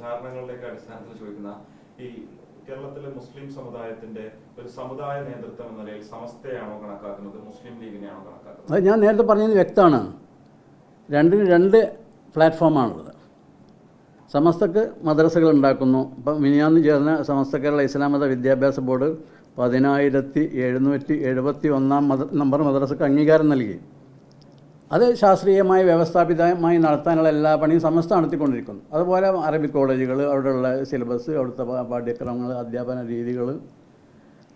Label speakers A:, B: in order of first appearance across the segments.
A: പ്രചാരണങ്ങളുടെയൊക്കെ അടിസ്ഥാനത്തിൽ ചോദിക്കുന്ന ഈ കേരളത്തിലെ മുസ്ലിം സമുദായത്തിന്റെ ഒരു സമുദായ നേതൃത്വം എന്ന നിലയിൽ സമസ്തയാണോ കണക്കാക്കുന്നത്, മുസ്ലിം ലീഗിനെയാണോ കണക്കാക്കുന്നത്?
B: അത് ഞാൻ നേരത്തെ പറഞ്ഞത് വ്യക്തമാണ്. രണ്ടിന് രണ്ട് പ്ലാറ്റ്ഫോമാണുള്ളത്. സമസ്തക്ക് മദ്രസകൾ ഉണ്ടാക്കുന്നു. ഇപ്പം മിനിയാന്ന് ചേർന്ന സമസ്ത കേരള ഇസ്ലാം മത വിദ്യാഭ്യാസ ബോർഡ് 10771 നമ്പർ മദ്രസക്ക് അംഗീകാരം നൽകി. അത് ശാസ്ത്രീയമായി വ്യവസ്ഥാപിതമായി നടത്താനുള്ള എല്ലാ പണിയും സമസ്ത നടത്തിക്കൊണ്ടിരിക്കുന്നു. അതുപോലെ അറബിക് കോളേജുകൾ, അവിടെയുള്ള സിലബസ്, അവിടുത്തെ പാഠ്യക്രമങ്ങൾ, അധ്യാപന രീതികൾ.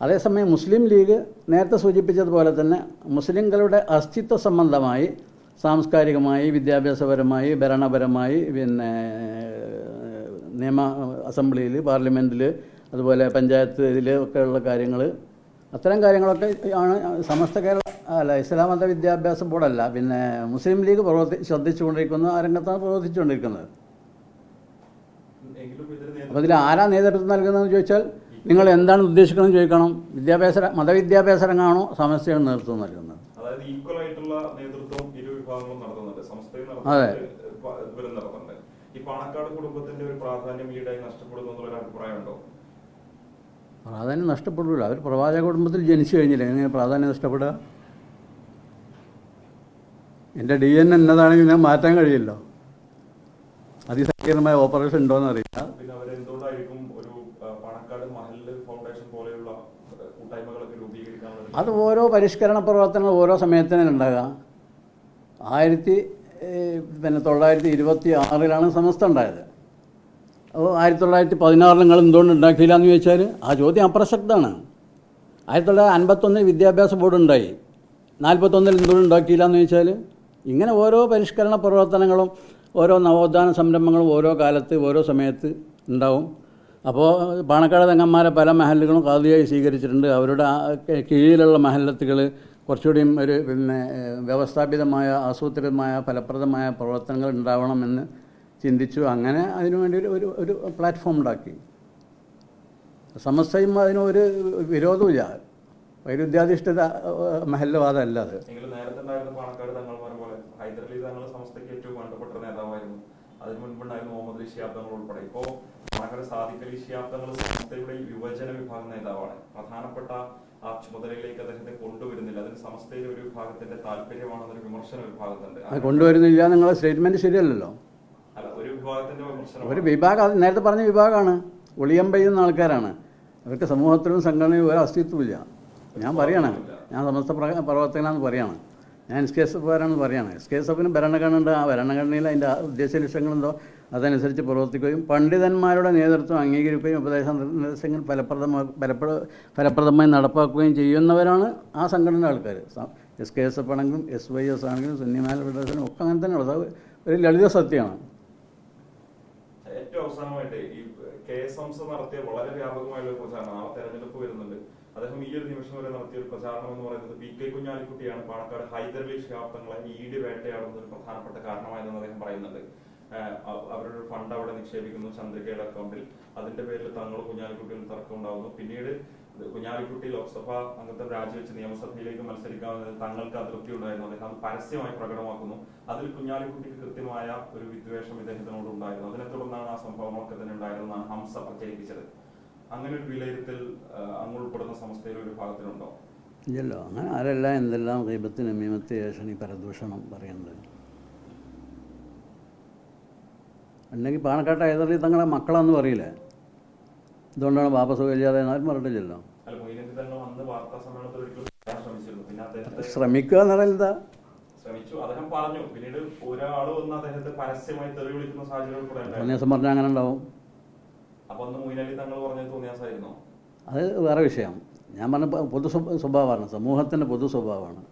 B: അതേസമയം മുസ്ലിം ലീഗ് നേരത്തെ സൂചിപ്പിച്ചതുപോലെ തന്നെ മുസ്ലിങ്ങളുടെ അസ്തിത്വ സംബന്ധമായി, സാംസ്കാരികമായി, വിദ്യാഭ്യാസപരമായി, ഭരണപരമായി, പിന്നെ നിയമ അസംബ്ലിയിൽ, പാർലമെൻറ്റിൽ, അതുപോലെ പഞ്ചായത്തിൽ ഒക്കെ ഉള്ള കാര്യങ്ങൾ, അത്തരം കാര്യങ്ങളൊക്കെ ആണ് സമസ്ത കേരള ഇസ്ലാം മത വിദ്യാഭ്യാസ ബോർഡല്ല, പിന്നെ മുസ്ലിം ലീഗ് ശ്രദ്ധിച്ചുകൊണ്ടിരിക്കുന്ന ആ രംഗത്താണ് പ്രവർത്തിച്ചുകൊണ്ടിരിക്കുന്നത്. അപ്പോൾ ഇതിൽ ആരാ നേതൃത്വം നൽകുന്നതെന്ന് ചോദിച്ചാൽ നിങ്ങൾ എന്താണ് ഉദ്ദേശിക്കണമെന്ന് ചോദിക്കണം. മതവിദ്യാഭ്യാസ രംഗമാണോ സമസ്തയാണ് നേതൃത്വം നൽകുന്നത്? അതെ.
A: ഈ പാണക്കാട് കുടുംബത്തിന്റെ ഒരു പ്രാധാന്യം ഈടായി നഷ്ടപ്പെടുന്നു എന്നുള്ള അഭിപ്രായമുണ്ടോ?
B: പ്രാധാന്യം നഷ്ടപ്പെടില്ല. അവർ പ്രവാചക കുടുംബത്തിൽ ജനിച്ചു കഴിഞ്ഞില്ല, എങ്ങനെ പ്രാധാന്യം നഷ്ടപ്പെടുക? എൻ്റെ DNA എന്നതാണെങ്കിൽ ഞാൻ മാറ്റാൻ കഴിയില്ലോ. അതിസങ്കീർണമായ ഓപ്പറേഷൻ ഉണ്ടോയെന്ന് അറിയില്ല. അത് ഓരോ പരിഷ്കരണ പ്രവർത്തനങ്ങൾ ഓരോ സമയത്തിനും ഉണ്ടാകുക. 1926 സമസ്ത ഉണ്ടായത്. അപ്പോൾ 1916 നിങ്ങൾ എന്തുകൊണ്ട് ഉണ്ടാക്കിയില്ല എന്ന് ചോദിച്ചാൽ ആ ചോദ്യം അപ്രസക്തമാണ്. 1951 വിദ്യാഭ്യാസ ബോർഡ് ഉണ്ടായി, 41 എന്തുകൊണ്ട് ഉണ്ടാക്കിയില്ല എന്ന് ചോദിച്ചാൽ ഇങ്ങനെ ഓരോ പരിഷ്കരണ പ്രവർത്തനങ്ങളും ഓരോ നവോത്ഥാന സംരംഭങ്ങളും ഓരോ കാലത്ത് ഓരോ സമയത്ത് ഉണ്ടാവും. അപ്പോൾ പാണക്കാട് തങ്ങന്മാരെ പല മഹല്ലുകളും ഖാദിയായി സ്വീകരിച്ചിട്ടുണ്ട്. അവരുടെ കീഴിലുള്ള മഹല്ലത്തുകൾ കുറച്ചുകൂടിയും ഒരു വ്യവസ്ഥാപിതമായ, ആസൂത്രിതമായ, ഫലപ്രദമായ പ്രവർത്തനങ്ങൾ ഉണ്ടാവണമെന്ന് ചിന്തിച്ചു. അങ്ങനെ അതിനുവേണ്ടി ഒരു പ്ലാറ്റ്ഫോം ഉണ്ടാക്കി. സമസ്തയും അതിനൊരു വിരോധമില്ല. വൈരുദ്ധ്യാധിഷ്ഠിത മഹല്ലവാദമല്ല അത്.
A: നേരത്തെ ഉണ്ടായിരുന്ന പാണക്കാട് തങ്ങൾമാരെ പോലെ ഹൈദരലി തങ്ങൾ സമസ്തയ്ക്ക് ഏറ്റവും വേണ്ടപ്പെട്ട നേതാവായിരുന്നു. അതിന് മുൻപുണ്ടായിരുന്ന മുഹമ്മദ് അലി ശിഹാബ് തങ്ങൾ ഉൾപ്പെടെ. ഇപ്പോൾ പാണക്കാട് സാദിഖ് അലി ശിഹാബ് തങ്ങൾ സമസ്തയുടെ യുവജന വിഭാഗം നേതാവാണ്. പ്രധാനപ്പെട്ട ആ ചുമതലയിലേക്ക് അദ്ദേഹത്തെ കൊണ്ടുവരുന്നില്ല. അതിന് സമസ്തയിലെ ഒരു വിഭാഗത്തിന്റെ താല്പര്യമാണെന്നൊരു വിമർശനം വിഭാഗത്തുണ്ട്.
B: കൊണ്ടുവരുന്നില്ല, നിങ്ങളുടെ സ്റ്റേറ്റ്മെന്റ് ശരിയല്ലല്ലോ.
A: അല്ല, ഒരു വിഭാഗത്തിന്റെ വിമർശനം.
B: ഒരു വിഭാഗം, നേരത്തെ പറഞ്ഞ വിഭാഗമാണ്, ഒളിയം പെയ്യുന്ന ആൾക്കാരാണ്. അവർക്ക് സമൂഹത്തിലും സംഘടനയും ഒരു അസ്തിത്വമില്ല. ഞാൻ പറയാണ്, ഞാൻ സമസ്ത പ്രവർത്തകനാണെന്ന് പറയാണ്, ഞാൻ SKSF-കാരാണെന്ന് പറയാണ്. SKSF-ന് ഭരണഘടന ഉണ്ട്. ആ ഭരണഘടനയിൽ അതിൻ്റെ ഉദ്ദേശ ലക്ഷ്യങ്ങളുണ്ടോ അതനുസരിച്ച് പ്രവർത്തിക്കുകയും പണ്ഡിതന്മാരുടെ നേതൃത്വം അംഗീകരിക്കുകയും ഉപദേശ നിർദ്ദേശങ്ങൾ ഫലപ്രദമായി നടപ്പാക്കുകയും ചെയ്യുന്നവരാണ് ആ സംഘടന ആൾക്കാർ. SKSF ആണെങ്കിലും SYS ആണെങ്കിലും സുന്നിമാല ഫെഡറേഷനും ഒക്കെ അങ്ങനെ തന്നെയുള്ളത്. ഒരു ലളിത സത്യമാണ്.
A: ഏറ്റവും അവസാനമായിട്ട് ഈ KSMS നടത്തിയ വളരെ വ്യാപകമായുള്ള പ്രചാരണം, നാളെ തെരഞ്ഞെടുപ്പ് വരുന്നുണ്ട്. അദ്ദേഹം ഈ ഒരു നിമിഷം വരെ നടത്തിയ ഒരു പ്രചാരണം എന്ന് പറയുന്നത് PK കുഞ്ഞാലിക്കുട്ടിയാണ് പാണക്കാട് ഹൈദരലി ശിഹാബ് തങ്ങളെ ഈട് വേട്ടയാടുന്ന ഒരു പ്രധാനപ്പെട്ട കാരണമായെന്ന് അദ്ദേഹം പറയുന്നുണ്ട്. അവരുടെ ഫണ്ട് അവിടെ നിക്ഷേപിക്കുന്നു ചന്ദ്രികയുടെ അക്കൗണ്ടിൽ. അതിന്റെ പേരിൽ തങ്ങളും കുഞ്ഞാലിക്കുട്ടിയിൽ തർക്കം ഉണ്ടാകുന്നു. പിന്നീട് കുഞ്ഞാലിക്കുട്ടി ലോക്സഭാ അംഗത്വം രാജിവെച്ച് നിയമസഭയിലേക്ക് മത്സരിക്കാവുന്നതിൽ തങ്ങൾക്ക് അതൃപ്തി ഉണ്ടായിരുന്നു. അദ്ദേഹം അത് പരസ്യമായി പ്രകടമാക്കുന്നു. അതിൽ കുഞ്ഞാലിക്കുട്ടിക്ക് കൃത്യമായ ഒരു വിദ്വേഷം ഇദ്ദേഹത്തിനോട് ഉണ്ടായിരുന്നു. അതിനെ തുടർന്നാണ് ആ സംഭവങ്ങളൊക്കെ തന്നെ ഉണ്ടായിരുന്നതാണ് ഹംസ പ്രചരിപ്പിച്ചത്. അങ്ങനെ ഒരു വിലയിരുത്തൽ അങ്ങ് ഉൾപ്പെടുന്ന സമസ്തയിൽ ഒരു ഭാഗത്തിനുണ്ടോ?
B: ഇല്ലല്ലോ. അങ്ങനെ ആരല്ല എന്തെല്ലാം ഗീബത്ത്, നമീമത്ത്, ഏഷണി, പരദൂഷണം പറയുന്നത് ഉണ്ടെങ്കിൽ പാണക്കാട്ട് ഹൈദരലി തങ്ങളെ മക്കളാന്ന് പറയില്ലേ? ഇതുകൊണ്ടാണ് ബാപ്പ സുഖമില്ലാതെ എന്നാലും പറഞ്ഞില്ലല്ലോ. ശ്രമിക്കുക എന്ന് പറയുന്നത് പറഞ്ഞാൽ അങ്ങനെ ഉണ്ടാവും. അത് വേറെ വിഷയം. ഞാൻ പറഞ്ഞ പൊതു സ്വഭാവമാണ്, സമൂഹത്തിൻ്റെ പൊതു സ്വഭാവമാണ്.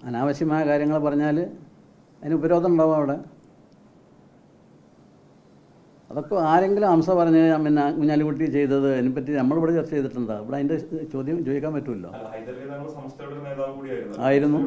B: അനാവശ്യമായ കാര്യങ്ങൾ പറഞ്ഞാൽ അതിന് ഉപരോധം ഉണ്ടാവും അവിടെ. അതൊക്കെ ആരെങ്കിലും ഹംസ പറഞ്ഞ് പിന്നെ കുഞ്ഞാലിക്കുട്ടി ചെയ്തത് അതിനെപ്പറ്റി നമ്മളിവിടെ ചർച്ച ചെയ്തിട്ടുണ്ടോ? ഇവിടെ അതിൻ്റെ ചോദ്യം ചോദിക്കാൻ പറ്റുമല്ലോ. ആയിരുന്നു.